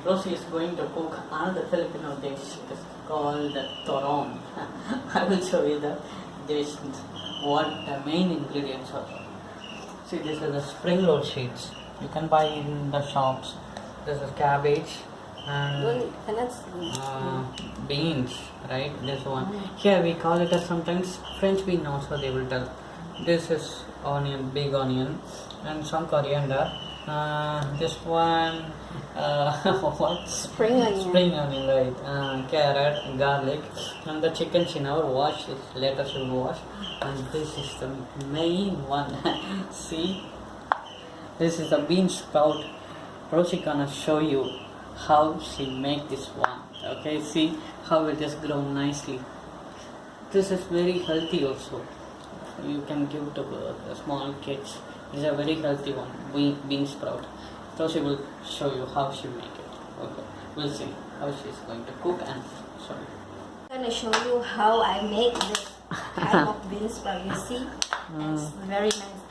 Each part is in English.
Rosie is going to cook another Filipino dish. It is called torong. I will show you the dish, what the main ingredients are. See, this is the spring roll sheets. You can buy in the shops. This is cabbage and beans, right? This one. Here we call it as sometimes French bean also they will tell. This is onion, big onion, and some coriander. This one, what? Spring onion. Spring onion, right? Carrot, garlic, and the chicken never wash it. Later she will wash. And this is the main one. See, this is the bean sprout. Rosie gonna show you how she make this one. Okay, see how it has grown nicely. This is very healthy also. You can give to the small kids. This is a very healthy one, bean sprout. So she will show you how she make it. Okay, we'll see how she's going to cook and sorry. I'm going to show you how I make this type of bean sprout. You see, it's very nice.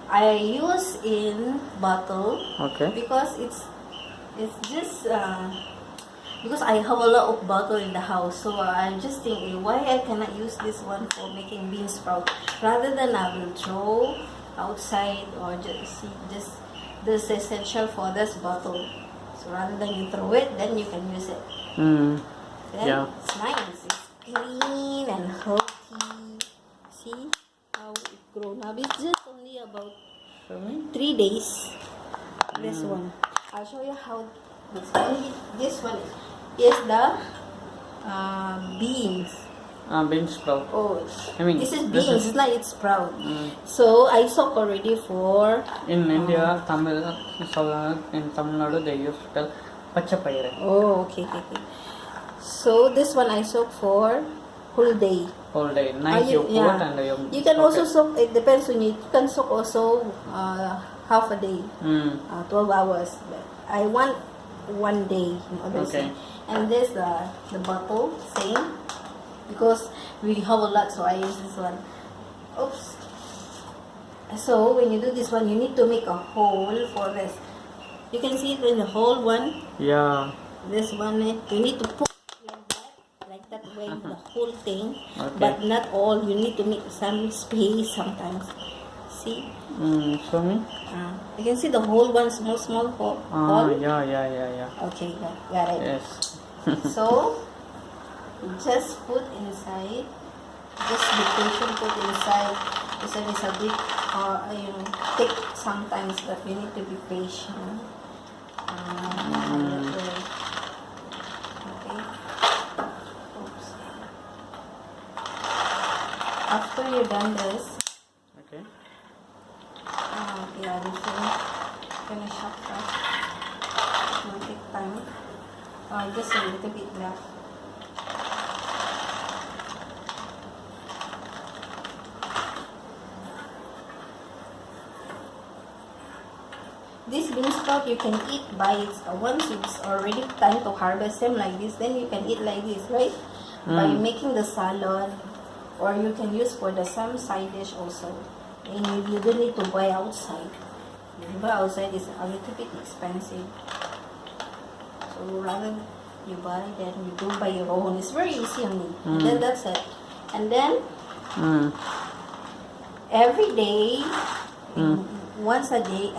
I use in bottle because it's just because I have a lot of bottle in the house, so I'm just thinking why I cannot use this one for making bean sprout rather than I will throw outside or just this essential for this bottle. So rather than you throw it, then you can use it. Then it's nice. It's clean and healthy. See how it grown up. It's just only about 3 days. This one. I'll show you how this one. This one is the beans. Bean sprout. Oh, I mean, this is beans. It's like it's sprout. So I soak already for. In India, in Tamil Nadu, they used to tell pachapaire. Oh, okay. So this one I soak for whole day. Whole day. Night you put and you can also soak. It depends on you. You can soak also half a day, 12 hours. But I want 1 day. Okay. And this the bottle same. Because we have a lot, so I use this one. Oops. So when you do this one, you need to make a hole for this. You can see it in the whole one. Yeah. This one, you need to put like that way, the whole thing. But not all. You need to make some space sometimes. See? Show me. You can see the whole one, small hole. Yeah. Okay, got it. Yes. So. Just put inside. Just be patient. Put inside. This one is a bit, thick sometimes, but you need to be patient. Okay. Oops. After you've done this. Okay. Yeah, this one finish up first. It will take time. Just a little bit left. This bean sprout you can eat by its once it's already time to harvest them like this, then you can eat like this, right? By making the salad, or you can use for the some side dish also. And you don't need to buy outside. If you buy outside, it's a little bit expensive. So rather you buy, then you do by your own. It's very easy only. And then that's it. And then every day, once a day,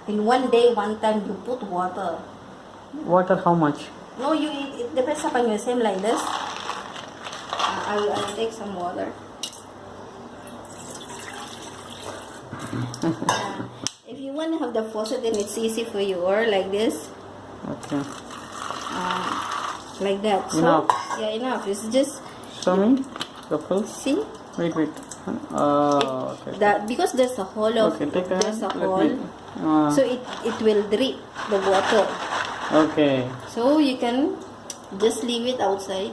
in 1 day, 1 time, you put water. Water how much? No, it depends upon your same like this. I'll take some water. If you want to have the faucet, then it's easy for you. Or like this. Okay. Like that. So, enough. Yeah, enough. It's just. Show me the full. See? Wait. Okay. That because there's a hole of. Okay, there's a hole. So it will drip the water. Okay. So you can just leave it outside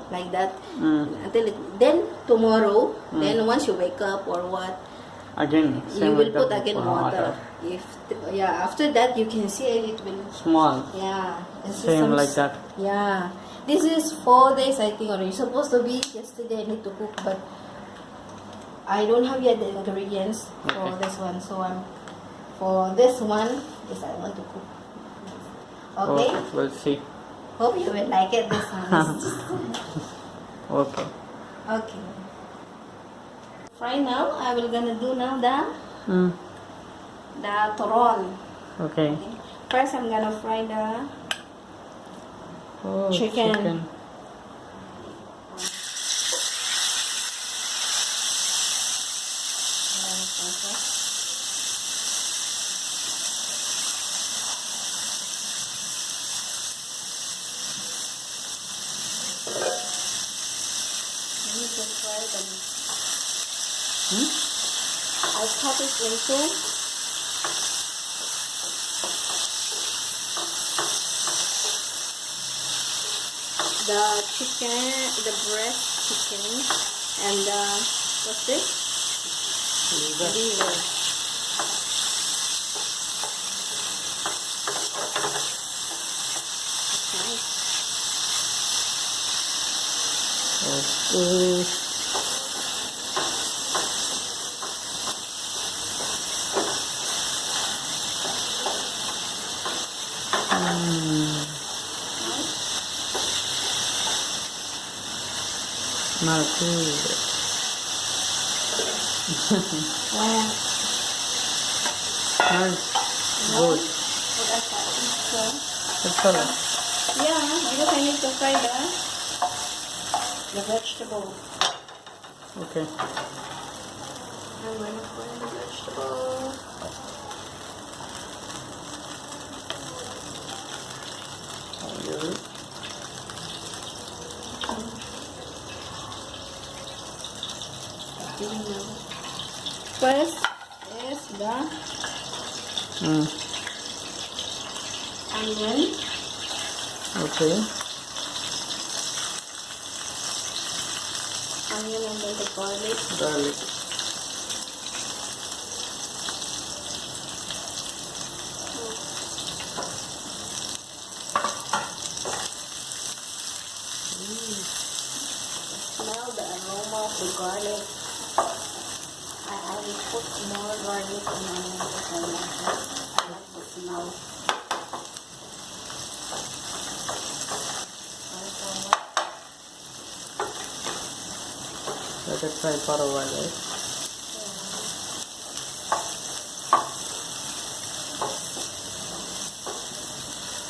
like that until then tomorrow. Then once you wake up or what, again you will put again water. After that you can see it will small. Yeah. Same like that. Yeah. This is 4 days I think already. Supposed to be yesterday I need to cook, but I don't have yet the ingredients for this one. So for this one, yes, I want to cook. Okay? Oh, we'll see. Hope you will like it, this one. Okay. Okay. Fry now. I will gonna do now the turon. Okay. First, I'm gonna fry the Oh, chicken. I need to fry them. I cut it into the chicken, the breast chicken, and what's this? Liver. Okay. Not good. Wow. Nice. Good. It's all right. Yeah, because I need to fry the vegetable. Okay. I'm going to fry the vegetable. Good. First is the onion. Okay. Onion and then the garlic. Garlic. Smell the aroma of the garlic. I will put more garlic and onion because I like the smell. Let it fry for a while, right?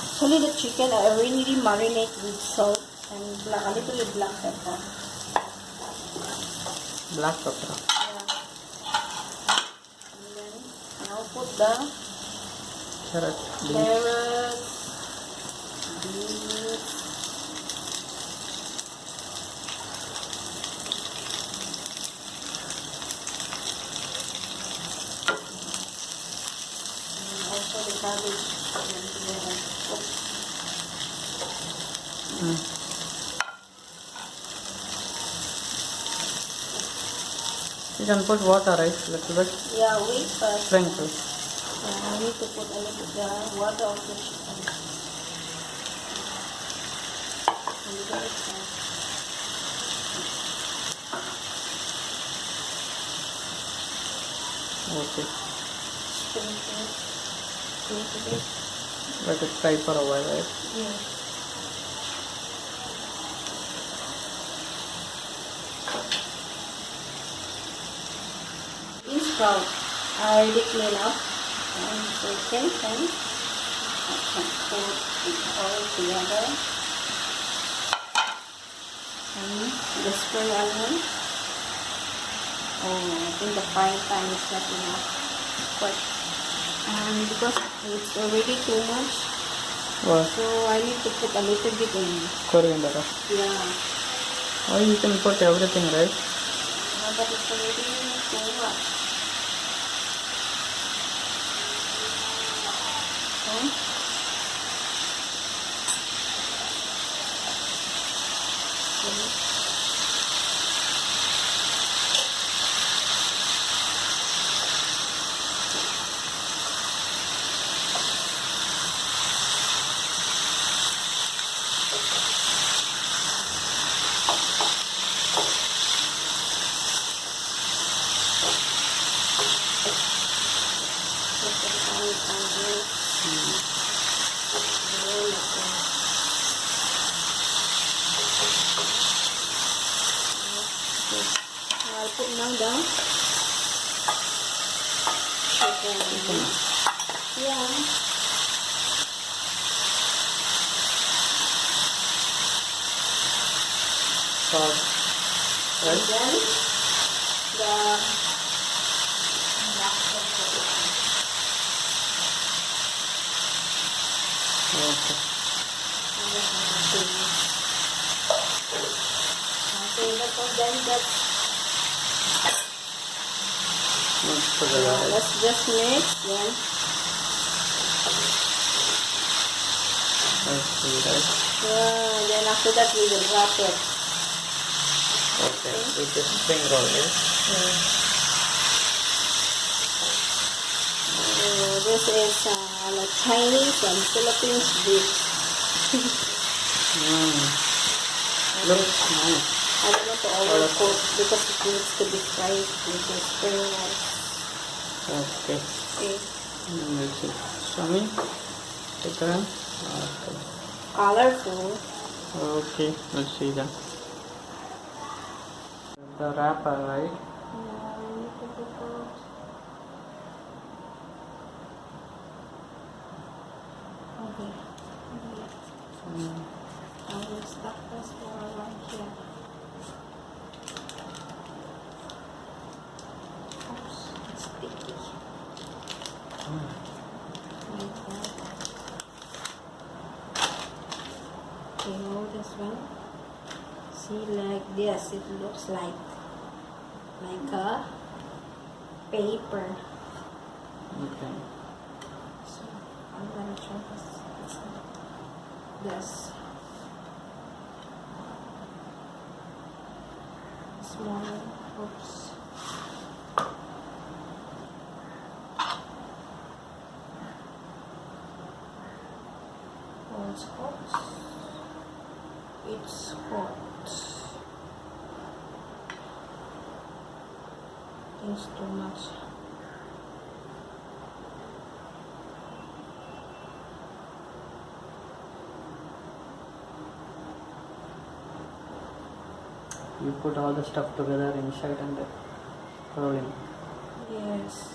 Actually, the chicken I already marinate with salt and a little bit black pepper. Black pepper. Yeah. And then I'll put the Carrot. carrots, beets, and also the cabbage. You can put water, right? Little bit. Yeah, wait first. Sprinkle. I need to put a little bit the water of the chicken. A little bit first. Okay. Sprinkle. Sprinkle it. Let it fry for a while, right? Yeah. Bean sprout. I already clean up and taken and I can put it all together. And the spring onion. Oh, I think the frying pan is not enough. But because it's already too much, What? so I need to put a little bit in. Coriander. Yeah. Oh, you can put everything, right? But it's already too much. Okay. I'll put now the chicken. Yeah. Salt. And then the black pepper. Okay. Mix together. Let's just mix then. Let's see, right? Then after that we will wrap it. Okay. With the spring roll, yes? This is like Chinese and Philippines dish. Looks nice. I don't know to overcook because it needs to be fried with the spring rice. Okay. Okay. Let's see. Shami? Chicken? Okay. Colorful. Okay. Let's see that. The wrapper, right? Okay. I will stop this for right here. Oops, it's sticky. Like that. Okay, hold this one. See, like this, it looks like a paper. Okay. So I'm gonna try this. Smaller. Oops. Oh, it's hot. It's hot. It's too much. You put all the stuff together inside and rolling. Yes.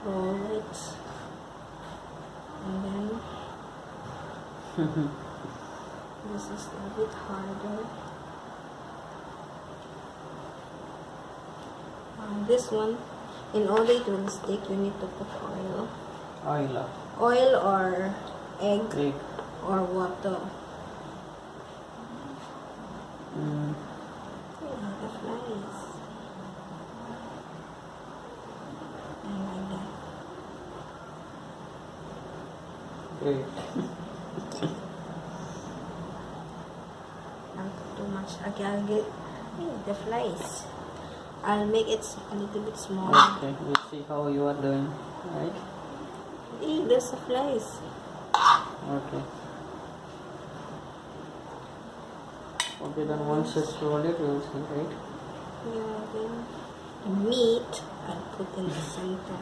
Roll it. And then this is a bit harder. This one, in order it will stick, you need to put oil. Oil. Oil or egg Egg. or water. The flies. And like that. Great. Not too much. Okay, I'll get the flies. I'll make it a little bit smaller. Okay, we'll see how you are doing, right? There's the flies. Okay. Okay, then once it's rolled it, we will see, right? Yeah, then the meat I'll put in the center.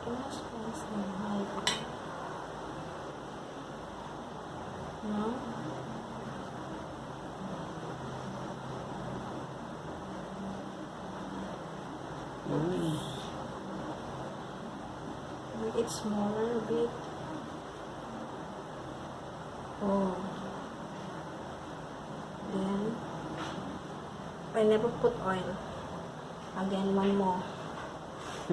Too much flies and hide. No? Make it smaller a bit. Oh. Then I never put oil. Again, one more. A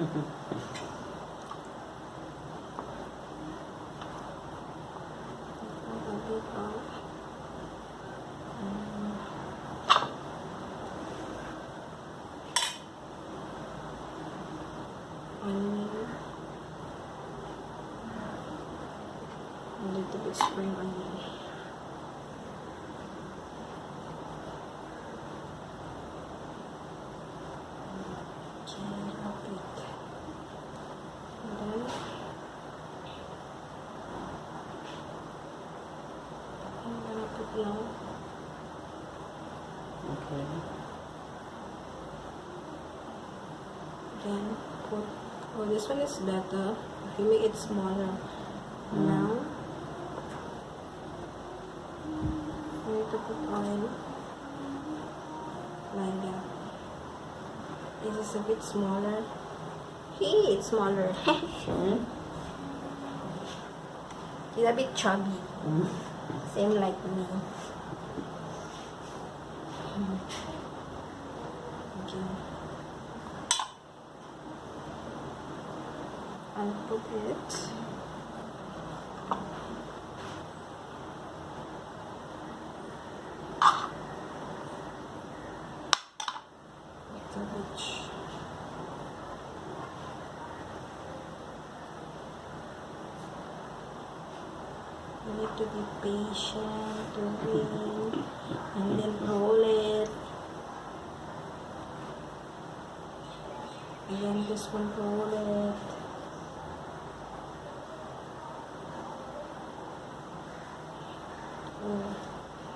bit of onion. A little bit spring onion. Now. Okay. Then put, oh, this one is better if you make it smaller. Now to put oil like that. This is a bit smaller. Hey, it's smaller. He's a bit chubby. Same like me. Okay. I'll put it. You need to be patient, doing, and then roll it. And then this one, roll it. Oh,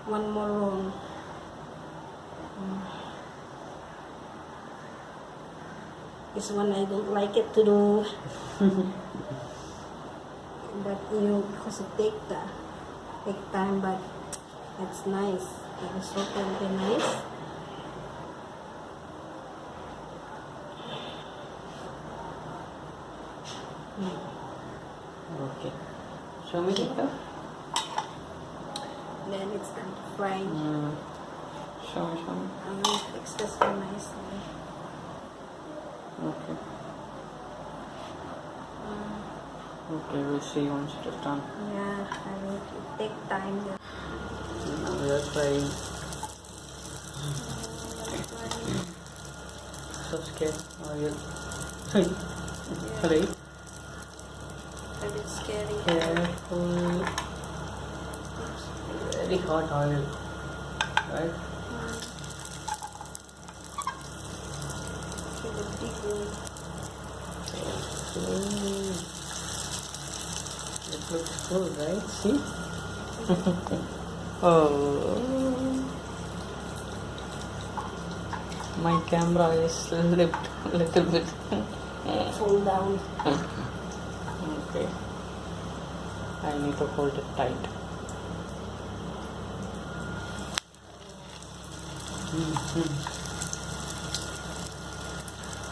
one more roll. This one I don't like it to do. But because it take time, but it's nice. The result will be nice. Okay. Show me later. Then it's done frying. Show me. I will fix this one nicely. Okay. Okay, we'll see once it is done. Yeah, I will take time. Now we are trying. So scared. Oil. Right? A bit scary. Careful. Very hot oil. Right? Okay, the big one. It looks good, right? See? Oh, my camera is slipped a little bit. Fall down. Okay, I need to hold it tight.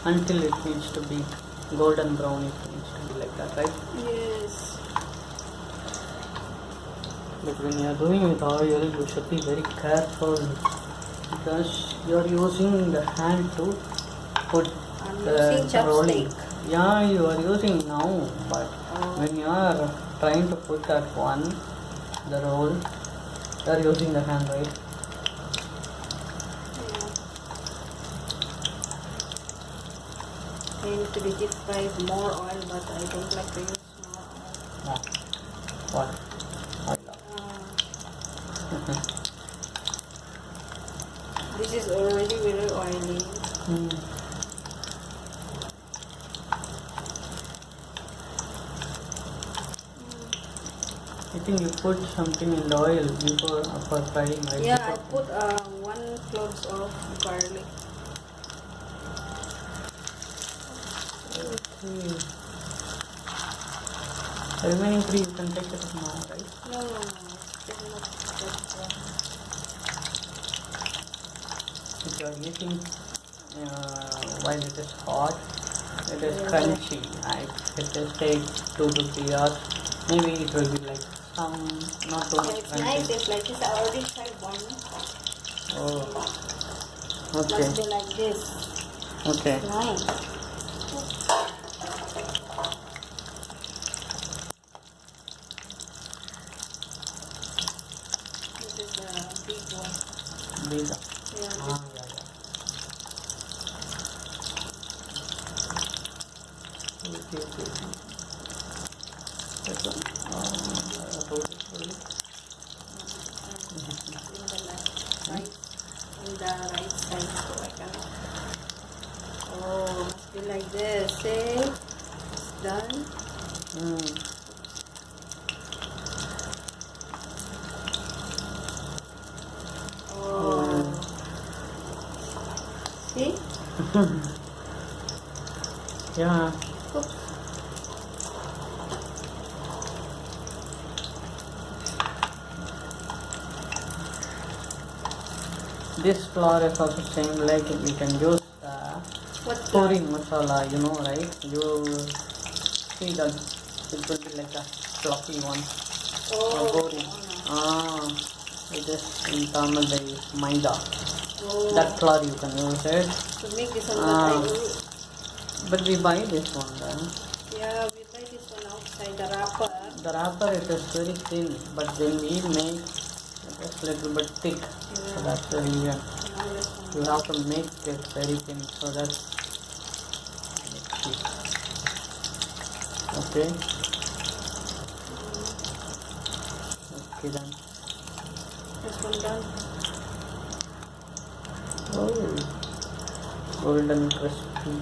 Until it needs to be golden brown, it needs to be like that, right? Yes. But when you are doing with oil, you should be very careful because you are using the hand to put I'm the using rolling. chopstick. Yeah, you are using now, but when you are trying to put that one, the roll, you are using the hand, right? I need to be deep fried more oil, but I don't like to use more oil. Yeah. What? Oil. This is already very oily. I think you put something in the oil before for frying, right? Yeah, I put 1 cloves of garlic. Okay. The remaining 3 you can take it now, right? No, still not that If you are eating while it is hot, it is crunchy. It will take 2 to 3 hours. Maybe it will be like some, not too much it's crunchy. nice. It's like this. I already tried one. Oh, Must okay. be like this. Okay. Nice. This is a big one. Big. Yeah. Yeah. Okay. That one. In the right side, so I can. Oh, must be like this. See, it's done. Oh, see. Yeah. Oops. This flour is also same like you can use What puri masala, you know, right? You see that it will be like a fluffy one. Puri. It is in Tamil they use maida. That flour you can use it. To make this one, but we buy this one then. Yeah, we buy this one outside the wrapper. The wrapper it is very thin, but then we make it is little bit thick. So that's the reason. You have to make it very thin. So that's okay. Okay then. This one done. Oh, golden crispy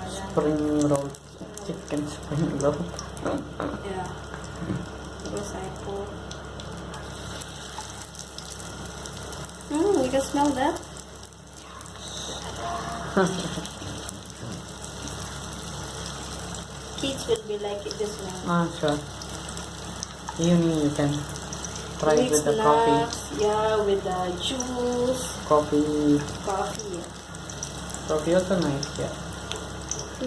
spring roll, chicken spring roll. Yeah. Yes, I put. You can smell that. Kids will be like it this one. Sure. Evening you can try it with the nuts, coffee. Yeah, with the juice. Coffee. Coffee. Coffee also nice, yeah.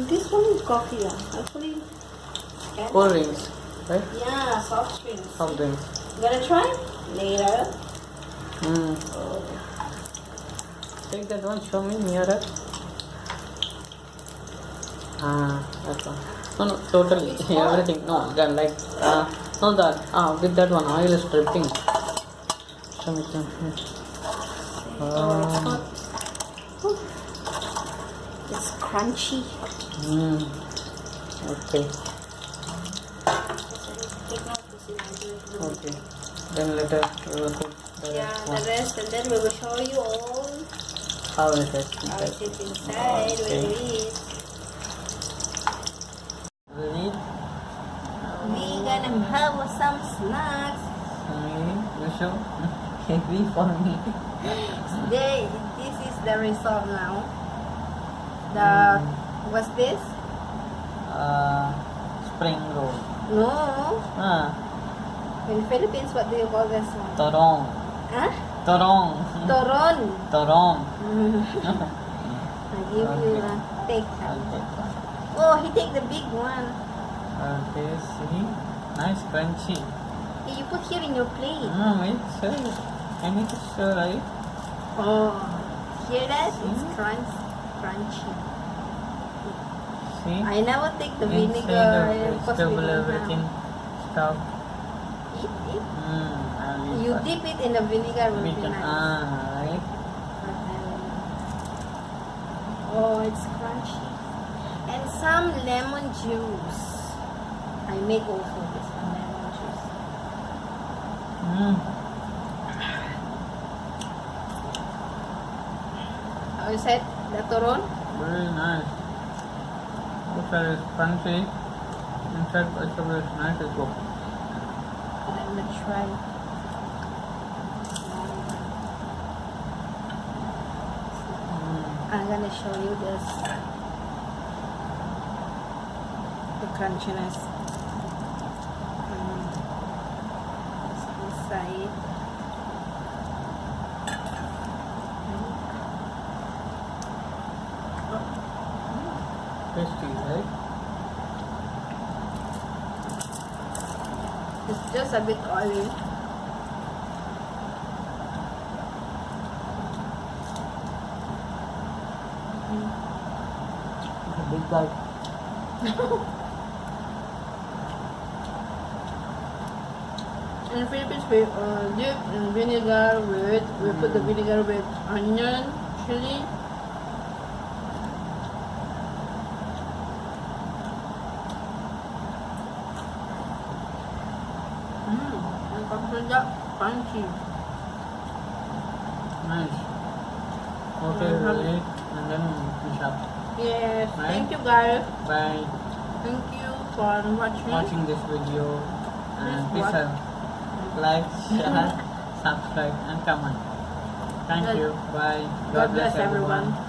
This one is coffee, yeah. Actually. Cold drinks, right? Yeah, soft drinks. Soft drinks. You gonna try? Later. Take that one, show me nearer. That one. No, totally. Everything. No, then like, no, that. With that one, oil is dripping. Show me, show me. It's crunchy. Okay. Okay. Then later we will put the rest one. The rest, and then we will show you all How it is. how it is inside. Okay. Where it is. Ready? We gonna have some snacks. You show? Heavy for me. This is the result now. What's this? Spring roll. No. In Philippines, what do you call this one? Torong. Huh? Torong. Toron. Torong. I give you the take. I'll take one. Oh, he take the big one. Okay, see? Nice crunchy. Hey, you put here in your plate. Wait, sir. I need to show, right? Oh, hear that? It's crunchy. See? I never take the Inside vinegar. the Because we vegetable, don't everything stuff. Eat. I'll You eat dip it in the vinegar will we be can, nice. right? Oh, it's crunchy. And some lemon juice. I make also this one, lemon juice. How is it? The toron? Very nice. Outside is crunchy. Inside vegetable is nice as well. Let me try. I'm gonna show you this. The crunchiness. It's inside. Tasty, right? It's just a bit oily. It's a big guy. In Philippines, we dip in vinegar we put the vinegar with onion, chili. And paprika, crunchy. Nice. Okay, we'll eat and then finish up. Yes, Right? thank you guys. Bye. Thank you for Watching this video and Please please watch. like, share, subscribe and comment. Thank God- you. Bye. God bless everyone.